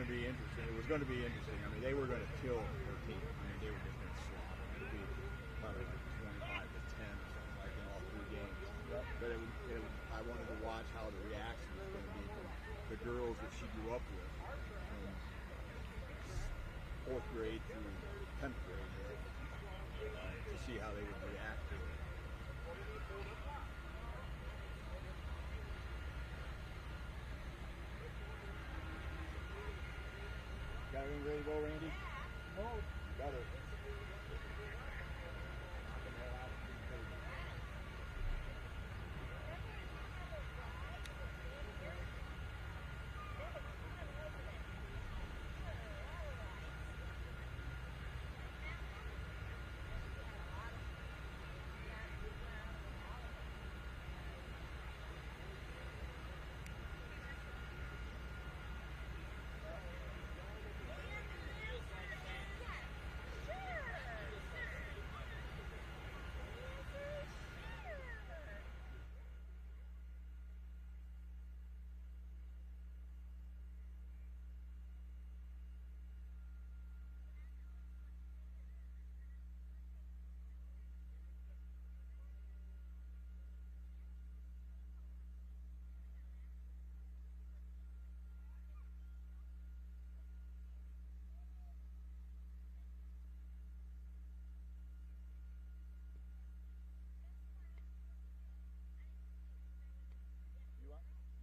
be interesting. It was going to be interesting. I mean, they were going to kill their team. I mean, they were just going to slaughter. It would be probably like 25 to 10 or something like in all 3 games. Yep. But I wanted to watch how the reaction was going to be from the girls that she grew up with from 4th grade through 10th grade to see how they would react to it. Got everything ready to go, Randy? No. Got it.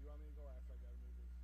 You want me to go last? I gotta move this.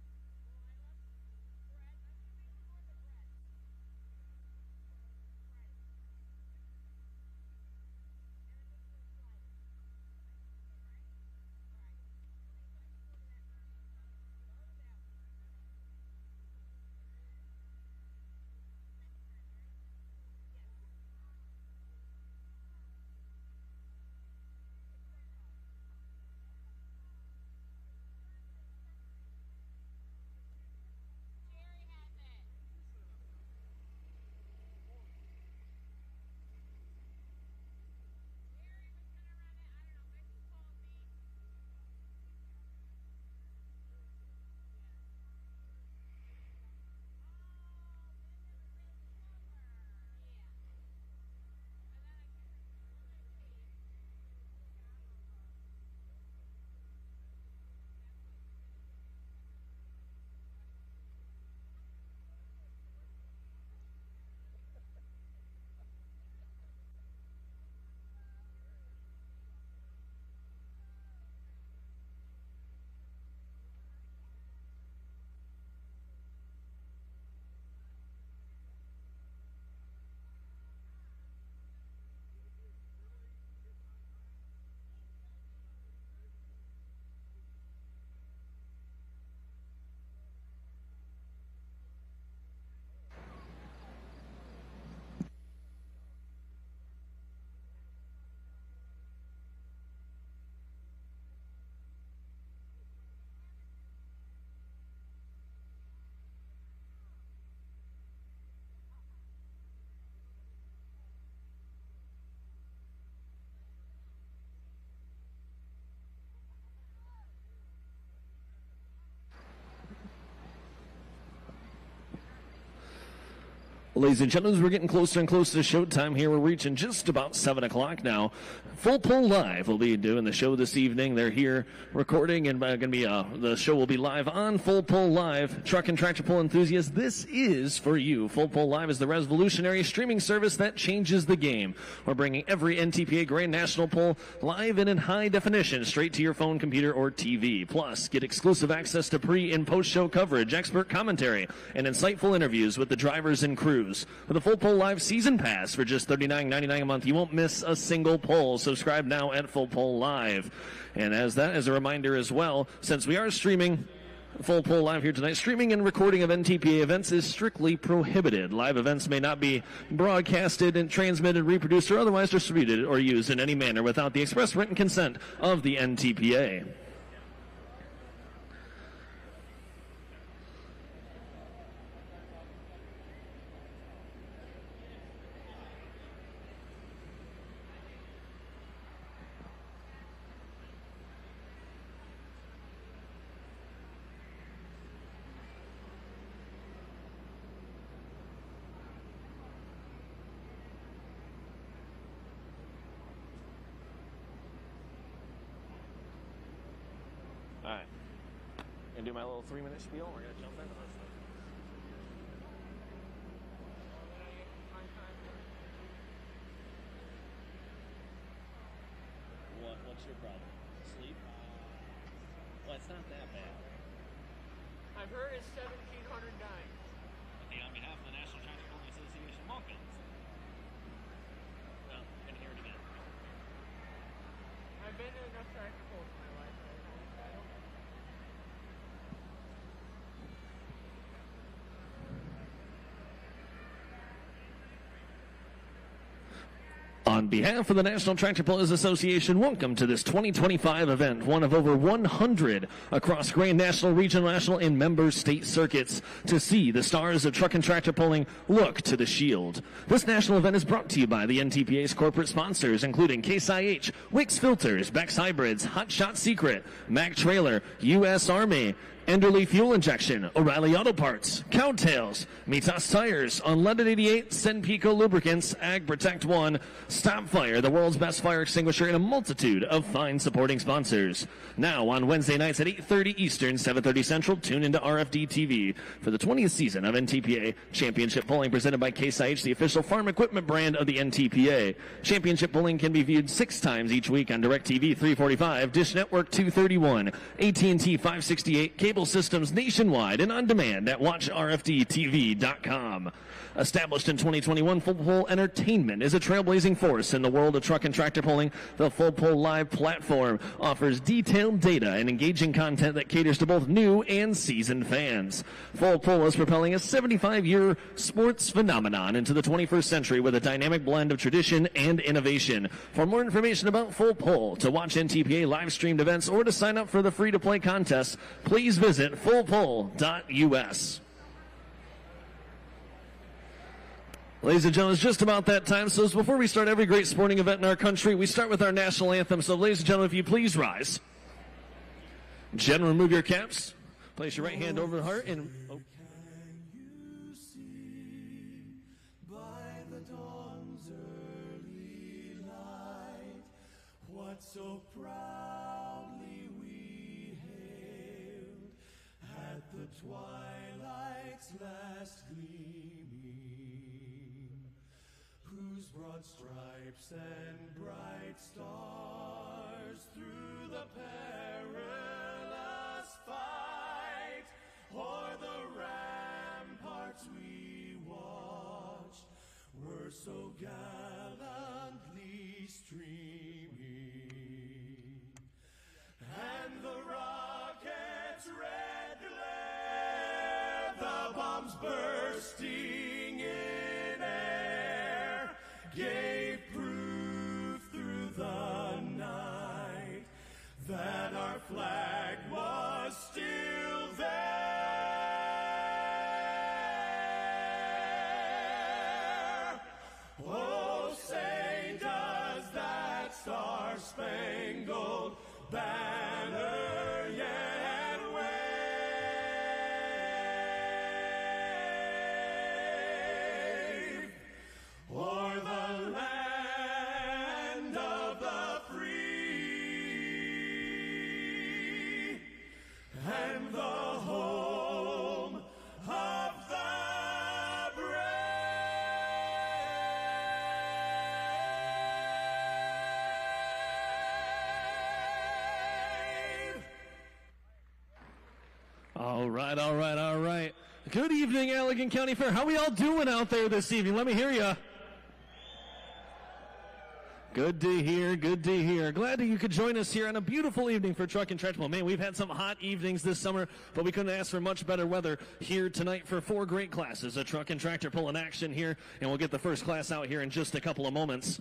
Ladies and gentlemen, we're getting closer and closer to showtime here. We're reaching just about 7 o'clock now. Full Pull Live will be doing the show this evening. They're here recording, and the show will be live on Full Pull Live. Truck and tractor pull enthusiasts, this is for you. Full Pull Live is the revolutionary streaming service that changes the game. We're bringing every NTPA Grand National Pull live and in high definition straight to your phone, computer, or TV. Plus, get exclusive access to pre- and post-show coverage, expert commentary, and insightful interviews with the drivers and crews. With a Full Pull Live season pass for just $39.99 a month, you won't miss a single pull. Subscribe now at Full Pull Live. And as a reminder as well, since we are streaming Full Pull Live here tonight, streaming and recording of NTPA events is strictly prohibited. Live events may not be broadcasted and transmitted, reproduced, or otherwise distributed or used in any manner without the express written consent of the NTPA. gonna do my little 3-minute spiel. We're gonna jump into this. What's your problem? Sleep? Well, it's not that bad. I've heard it's 1,700 dying. Okay, on behalf of the National Tractor Pulling Association, welcome. Well, I'm gonna hear it again. I've been to enough tractor pulls in my life. I don't. On behalf of the National Tractor Pullers Association, welcome to this 2025 event, one of over 100 across Grand National, Regional, National, and member state circuits. To see the stars of truck and tractor pulling, look to the Shield. This national event is brought to you by the NTPA's corporate sponsors, including Case IH, Wix Filters, Bex Hybrids, Hot Shot Secret, Mack Trailer, U.S. Army, Enderley Fuel Injection, O'Reilly Auto Parts, Cowtails, Mitas Tires, Unleaded 88, Senpico Lubricants, Ag Protect 1, Stop Fire, the world's best fire extinguisher, and a multitude of fine supporting sponsors. Now on Wednesday nights at 8:30 Eastern, 7:30 Central, tune into RFD TV for the 20th season of NTPA Championship Pulling, presented by Case IH, the official farm equipment brand of the NTPA. Championship Pulling can be viewed 6 times each week on DirecTV 345, Dish Network 231, AT&T 568, cable systems nationwide, and on demand at watchrfdtv.com. Established in 2021, Full Pull Entertainment is a trailblazing force in the world of truck and tractor pulling. The Full Pull Live platform offers detailed data and engaging content that caters to both new and seasoned fans. Full Pull is propelling a 75-year sports phenomenon into the 21st century with a dynamic blend of tradition and innovation. For more information about Full Pull, to watch NTPA live-streamed events, or to sign up for the free-to-play contests, please visit fullpull.us. Ladies and gentlemen, it's just about that time. So before we start every great sporting event in our country, we start with our national anthem. So ladies and gentlemen, if you please rise. Gentlemen, remove your caps. Place your right hand over the heart and... Oh. So proudly we hailed at the twilight's last gleaming, whose broad stripes and bright stars through the perilous fight o'er the ramparts we watched were so gallantly streaming. And the rocket's red glare, the bombs bursting in air, gave proof through the night that our flag was still there. Oh, say does that star-spangled banner yet wave o'er the land of the free and the home of the All right. Good evening, Allegan County Fair. How we all doing out there this evening? Let me hear you. Good to hear. Glad that you could join us here on a beautiful evening for Truck and Tractor Pull. Man, we've had some hot evenings this summer, but we couldn't ask for much better weather here tonight for 4 great classes of Truck and Tractor Pull in action here, and we'll get the first class out here in just a couple of moments.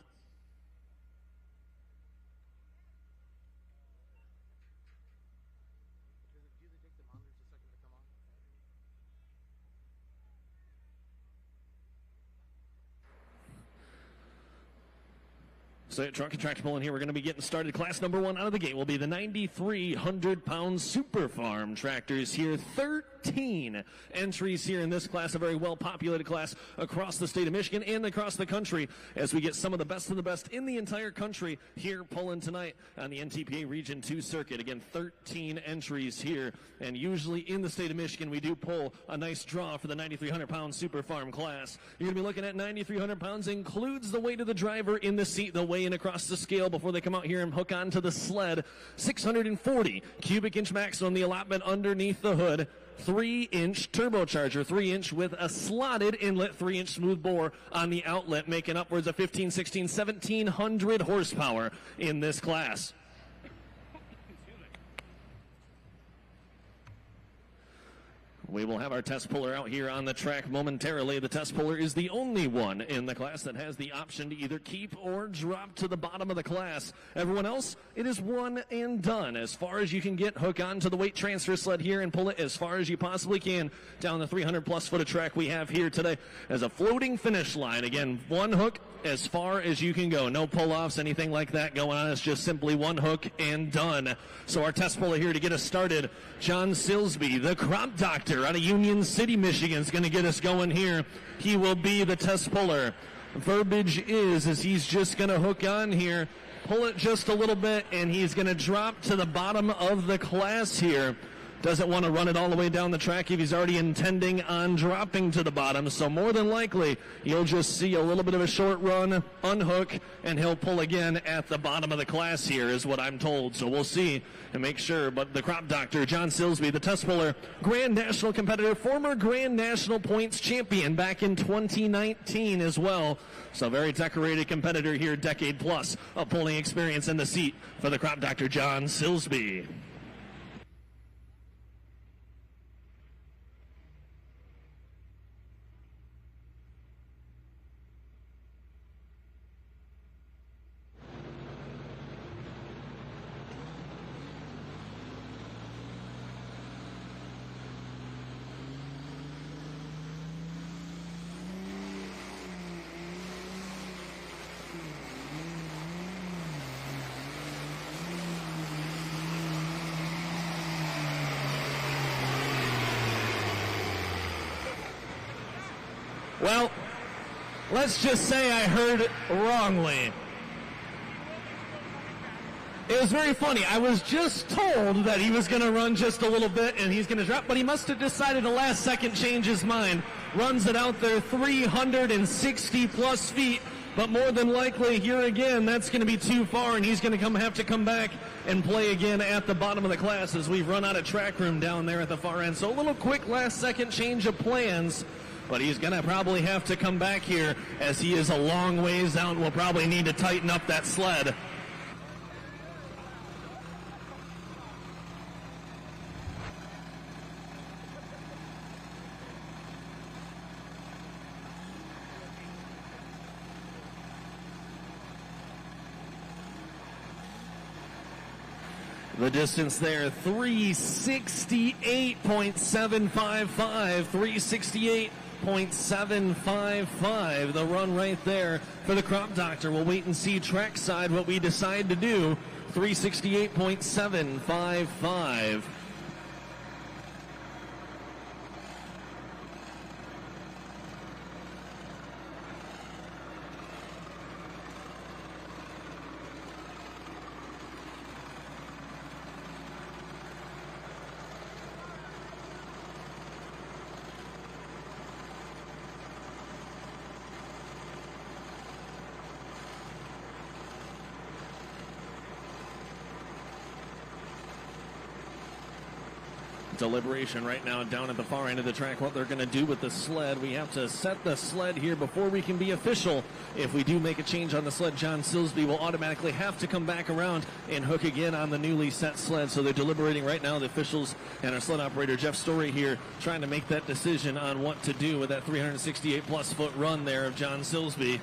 So Truck and Tractor Pulling here, we're going to be getting started. Class number 1 out of the gate will be the 9,300-pound Super Farm tractors here. 13 13 entries here in this class, a very well-populated class across the state of Michigan and across the country, as we get some of the best in the entire country here pulling tonight on the NTPA Region 2 circuit. Again, 13 entries here, and usually in the state of Michigan we do pull a nice draw for the 9,300-pound Super Farm class. You're going to be looking at 9,300 pounds, includes the weight of the driver in the seat. They'll weigh in across the scale before they come out here and hook onto the sled. 640 cubic inch maximum, the allotment underneath the hood. 3-inch turbocharger, 3-inch with a slotted inlet, 3-inch smooth bore on the outlet, making upwards of 15, 16, 1,700 horsepower in this class. We will have our test puller out here on the track momentarily. The test puller is the only one in the class that has the option to either keep or drop to the bottom of the class. Everyone else, it is one and done. As far as you can get, hook on to the weight transfer sled here and pull it as far as you possibly can down the 300-plus foot of track we have here today as a floating finish line. Again, one hook as far as you can go. No pull-offs, anything like that going on. It's just simply one hook and done. So our test puller here to get us started, John Silsby, the crop doctor out of Union City, Michigan, is going to get us going here. He will be the test puller. Verbiage is he's just going to hook on here, pull it just a little bit, and he's going to drop to the bottom of the class here. Doesn't want to run it all the way down the track if he's already intending on dropping to the bottom. So more than likely, you'll just see a little bit of a short run, unhook, and he'll pull again at the bottom of the class here is what I'm told. So we'll see and make sure. But the crop doctor, John Silsby, the test puller, Grand National competitor, former Grand National points champion back in 2019 as well. So very decorated competitor here, decade plus of pulling experience in the seat for the crop doctor, John Silsby. Well, let's just say I heard wrongly. It was very funny. I was just told that he was going to run just a little bit and he's going to drop, but he must have decided to last second change his mind. Runs it out there 360 plus feet, but more than likely here again, that's going to be too far and he's going to have to come back and play again at the bottom of the class as we've run out of track room down there at the far end. So a little quick last second change of plans. But he's going to probably have to come back here as he is a long ways out. We'll probably need to tighten up that sled. The distance there, 368.755, 368.755. The run right there for the crop doctor. We'll wait and see trackside what we decide to do. 368.755. Deliberation right now down at the far end of the track, what they're going to do with the sled. We have to set the sled here before we can be official. If we do make a change on the sled, John Silsby will automatically have to come back around and hook again on the newly set sled. So they're deliberating right now, the officials and our sled operator Jeff Story here trying to make that decision on what to do with that 368 plus foot run there of John Silsby.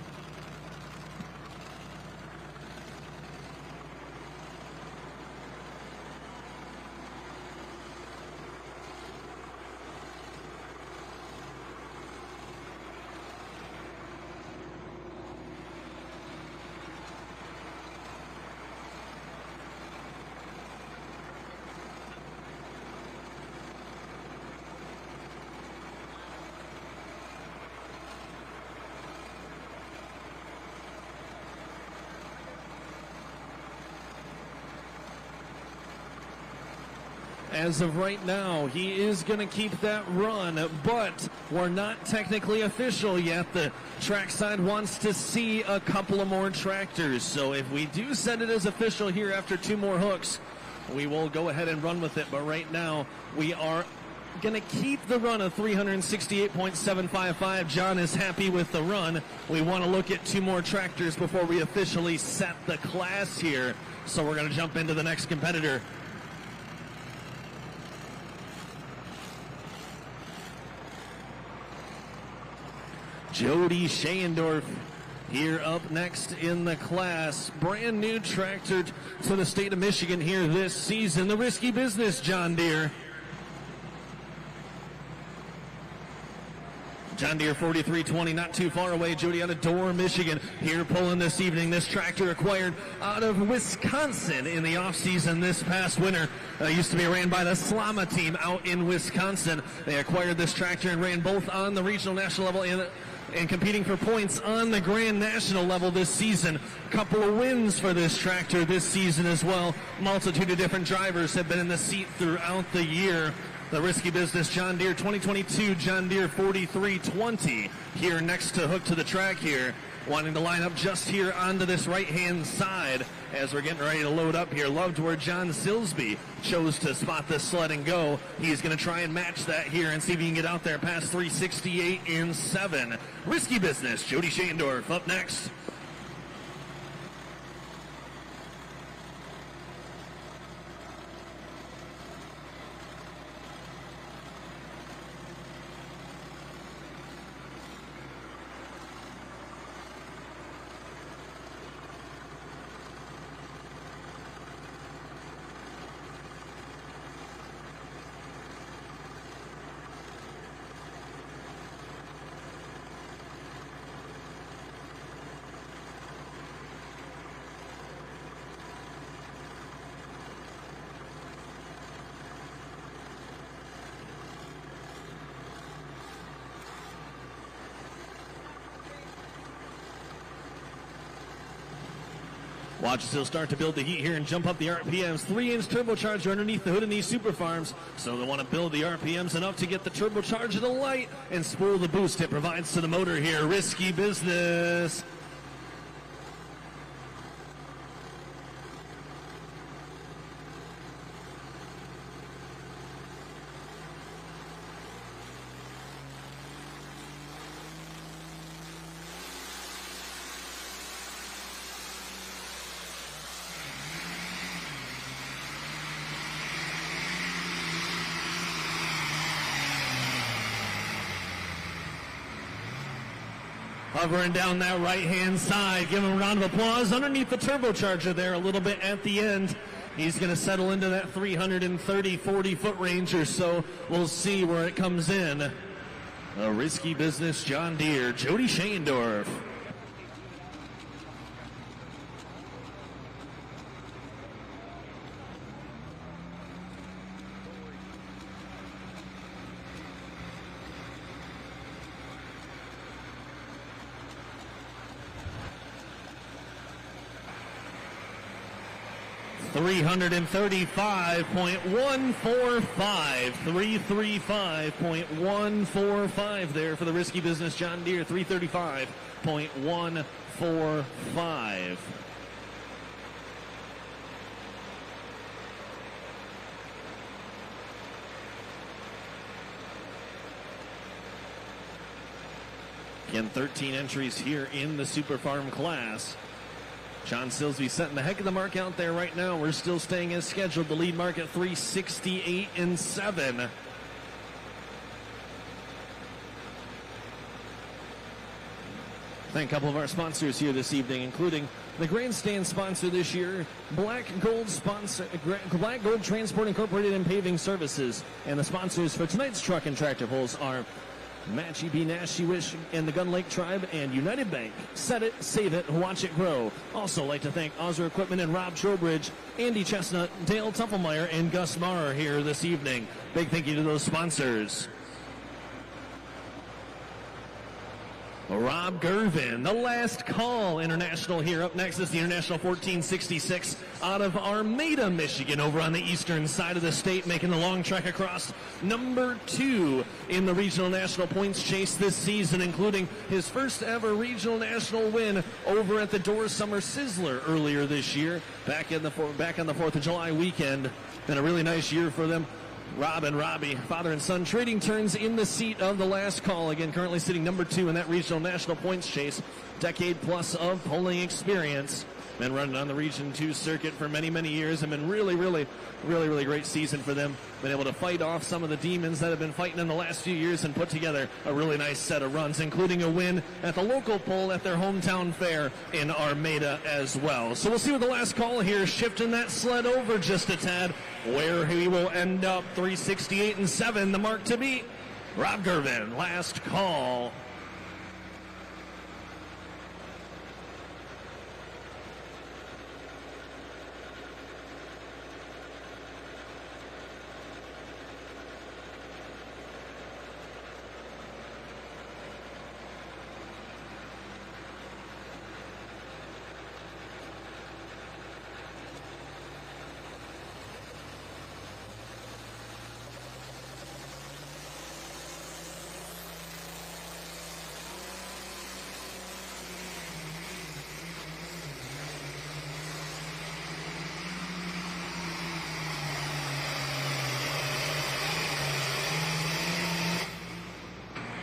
as of right now, he is going to keep that run, but we're not technically official yet. The trackside wants to see a couple of more tractors. So if we do set it as official here after 2 more hooks, we will go ahead and run with it. But right now, we are going to keep the run of 368.755. John is happy with the run. We want to look at 2 more tractors before we officially set the class here. So we're going to jump into the next competitor. Jody Schendorf here up next in the class. Brand new tractor to the state of Michigan here this season. The Risky Business John Deere. John Deere 4320, not too far away. Jody out of Dorr, Michigan, here pulling this evening. This tractor acquired out of Wisconsin in the offseason this past winter. Used to be ran by the Slama team out in Wisconsin. They acquired this tractor and ran both on the regional national level and competing for points on the Grand National level this season. Couple of wins for this tractor this season as well. Multitude of different drivers have been in the seat throughout the year. The Risky Business John Deere 2022 John Deere 4320 here next to hook to the track here. Wanting to line up just here onto this right-hand side as we're getting ready to load up here. Loved where John Silsby chose to spot this sled and go. He's going to try and match that here and see if he can get out there past 368 in 7. Risky Business, Jody Schendorf up next. Watch us, he'll start to build the heat here and jump up the RPMs. 3-inch turbocharger underneath the hood in these super farms. So they want to build the RPMs enough to get the turbocharger to light and spool the boost it provides to the motor here. Risky Business. Hovering down that right-hand side. Give him a round of applause. Underneath the turbocharger there a little bit at the end. He's going to settle into that 330, 40-foot range or so. We'll see where it comes in. A Risky Business John Deere, Jody Schendorf. $335.145, 335.145 there for the Risky Business John Deere, 335.145. Again, 13 entries here in the Super Farm class. John Silsby setting the heck of the mark out there right now. We're still staying as scheduled. The lead mark at 368 and 7. Thank a couple of our sponsors here this evening, including the grandstand sponsor this year, Black Gold Transport Incorporated and Paving Services. And the sponsors for tonight's truck and tractor pulls are Matchy B. Nash, Wish, and the Gun Lake Tribe, and United Bank. Set it, save it, watch it grow. Also like to thank Osler Equipment and Rob Trowbridge, Andy Chestnut, Dale Tuffelmeyer, and Gus Marr here this evening. Big thank you to those sponsors. Rob Gervin, the last call international here. Up next is the International 1466 out of Armada, Michigan, over on the eastern side of the state, making the long trek across. Number 2 in the regional national points chase this season, including his first ever regional national win over at the Door Summer Sizzler earlier this year, back on the 4th of July weekend. Been a really nice year for them. Rob and Robbie, father and son, trading turns in the seat of the last call. Again, currently sitting number 2 in that regional national points chase. Decade plus of polling experience. Been running on the Region 2 circuit for many, many years, and been really great season for them. Been able to fight off some of the demons that have been fighting in the last few years and put together a really nice set of runs, including a win at the local poll at their hometown fair in Armada as well. So we'll see what the last call here, shifting that sled over just a tad, where he will end up. 368-7, the mark to beat. Rob Gervin, last call.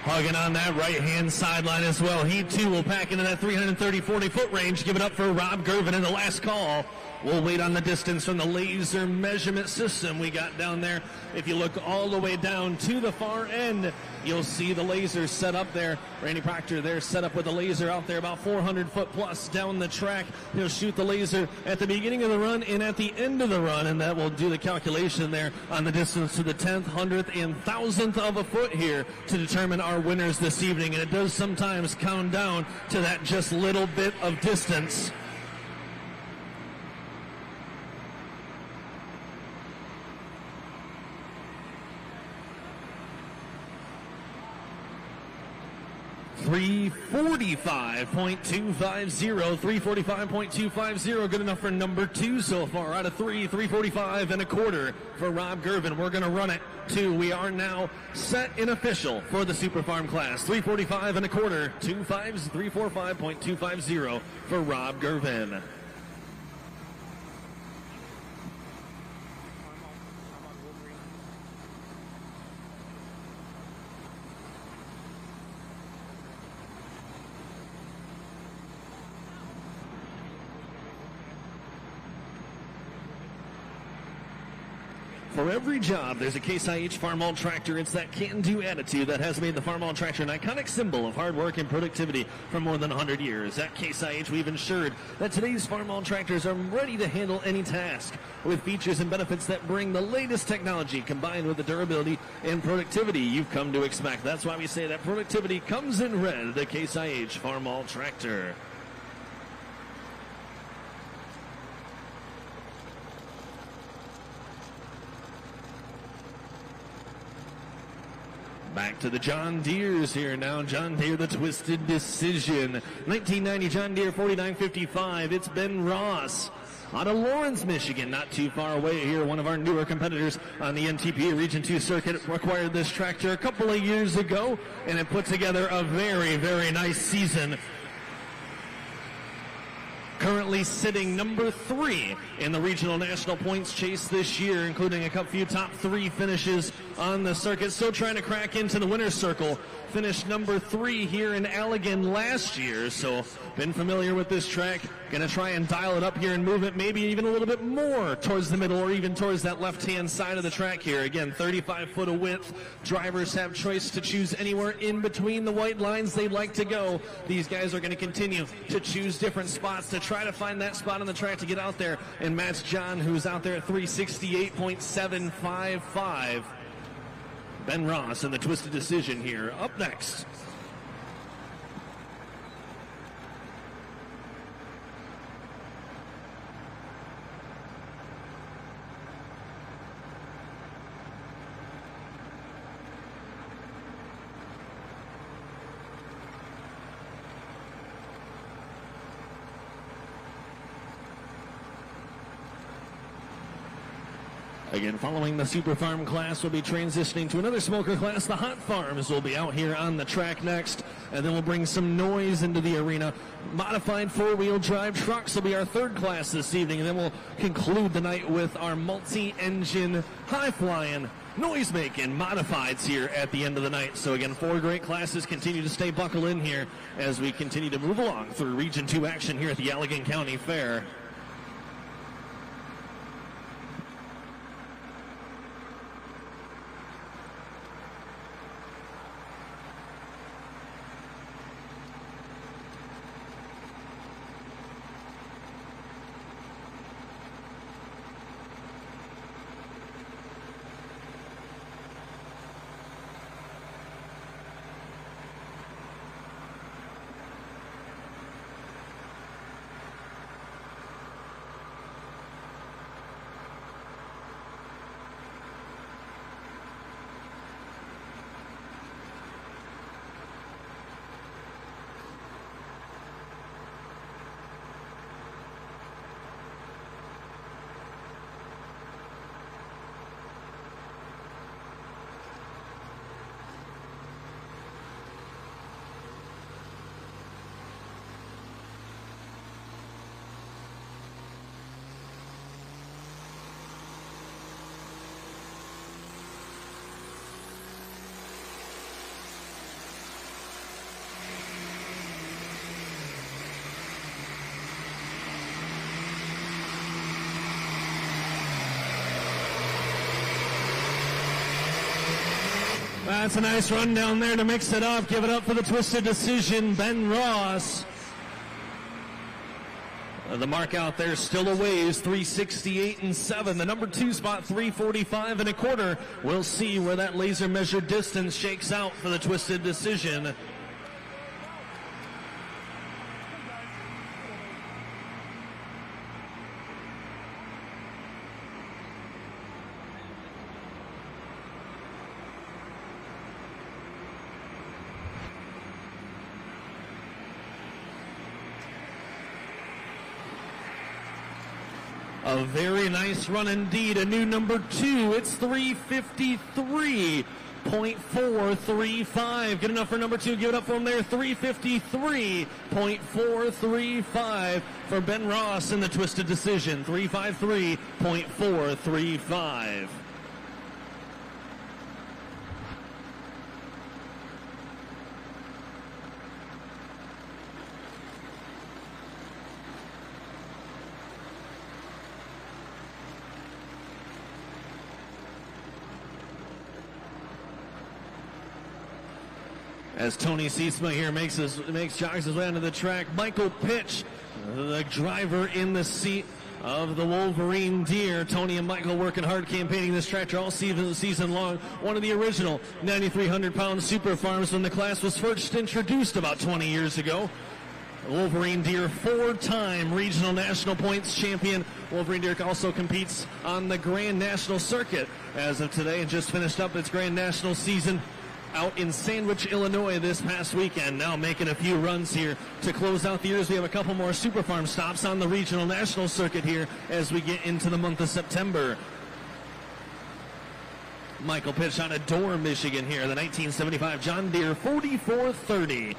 Hugging on that right-hand sideline as well. He, too, will pack into that 330-40-foot range. Give it up for Rob Gervin in the last call. We'll wait on the distance from the laser measurement system we got down there. If you look all the way down to the far end, you'll see the laser set up there. Randy Proctor there set up with the laser out there about 400 foot plus down the track. He'll shoot the laser at the beginning of the run and at the end of the run, and that will do the calculation there on the distance to the 10th, 100th, and 1,000th of a foot here to determine our winners this evening. And it does sometimes count down to that just little bit of distance. $345.250, good enough for number 2 so far out of 3. 345.25 for Rob Gervin. We're going to run it to, we are now set and official for the Super Farm class. 345.25, 345.250 for Rob Gervin. For every job, there's a Case IH Farmall tractor. It's that can-do attitude that has made the Farmall tractor an iconic symbol of hard work and productivity for more than 100 years. At Case IH, we've ensured that today's Farmall tractors are ready to handle any task with features and benefits that bring the latest technology combined with the durability and productivity you've come to expect. That's why we say that productivity comes in red, the Case IH Farmall tractor. Back to the John Deeres here now. John Deere, the Twisted Decision. 1990 John Deere 4955. It's Ben Ross out of Lawrence, Michigan, not too far away here. One of our newer competitors on the NTPA Region 2 circuit acquired this tractor a couple of years ago, and it put together a very, very nice season. Currently sitting number 3 in the regional national points chase this year, including a few top 3 finishes on the circuit. Still trying to crack into the winner's circle. Finished number 3 here in Allegan last year, so been familiar with this track. Going to try and dial it up here and move it maybe even a little bit more towards the middle or even towards that left-hand side of the track here. Again, 35 foot of width. Drivers have choice to choose anywhere in between the white lines they'd like to go. These guys are going to continue to choose different spots to try to find that spot on the track to get out there and match John, who's out there at 368.755. Ben Ross and the Twisted Decision here. Up next. Again, following the Super Farm class, we'll be transitioning to another smoker class. The Hot Farms will be out here on the track next, and then we'll bring some noise into the arena. Modified four-wheel drive trucks will be our third class this evening, and then we'll conclude the night with our multi-engine, high-flying, noise-making modifieds here at the end of the night. So again, 4 great classes. Continue to stay buckled in here as we continue to move along through Region 2 action here at the Allegan County Fair. That's a nice run down there to mix it up. Give it up for the Twisted Decision, Ben Ross. The mark out there still a ways, 368.7. The number 2 spot, 345.25. We'll see where that laser measured distance shakes out for the Twisted Decision. A very nice run indeed. A new number 2. It's 353.435. Good enough for number 2. Give it up for him there. 353.435 for Ben Ross in the Twisted Decision. 353.435. As Tony Seesma here jogs his way onto the track, Michael Pitch, the driver in the seat of the Wolverine Deer. Tony and Michael working hard campaigning this tractor all season long. One of the original 9,300-pound Super Farms when the class was first introduced about 20 years ago. Wolverine Deer, 4-time regional national points champion. Wolverine Deer also competes on the Grand National Circuit as of today and just finished up its Grand National season out in Sandwich, Illinois this past weekend. Now making a few runs here to close out the years. We have a couple more Super Farm stops on the regional national circuit here as we get into the month of September. Michael Pitch out of Dorr, Michigan here, the 1975 John Deere 4430.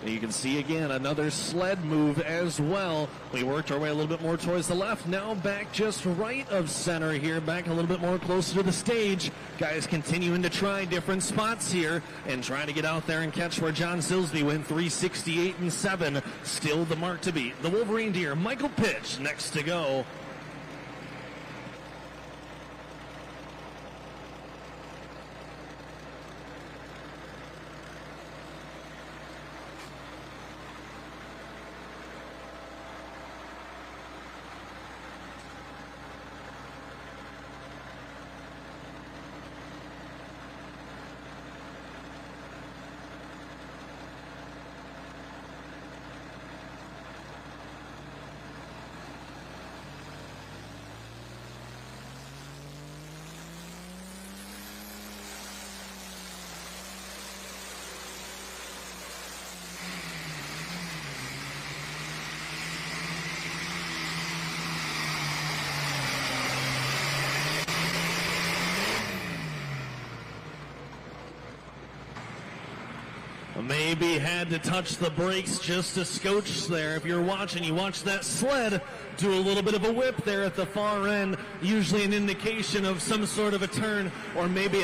You can see again another sled move as well. We worked our way a little bit more towards the left. Now back just right of center here. Back a little bit more closer to the stage. Guys continuing to try different spots here and trying to get out there and catch where John Silsby went. 368.7. Still the mark to beat. The Wolverine Deer, Michael Pitch next to go. Maybe had to touch the brakes just a scotch there. If you're watching, you watch that sled do a little bit of a whip there at the far end, usually an indication of some sort of a turn or maybe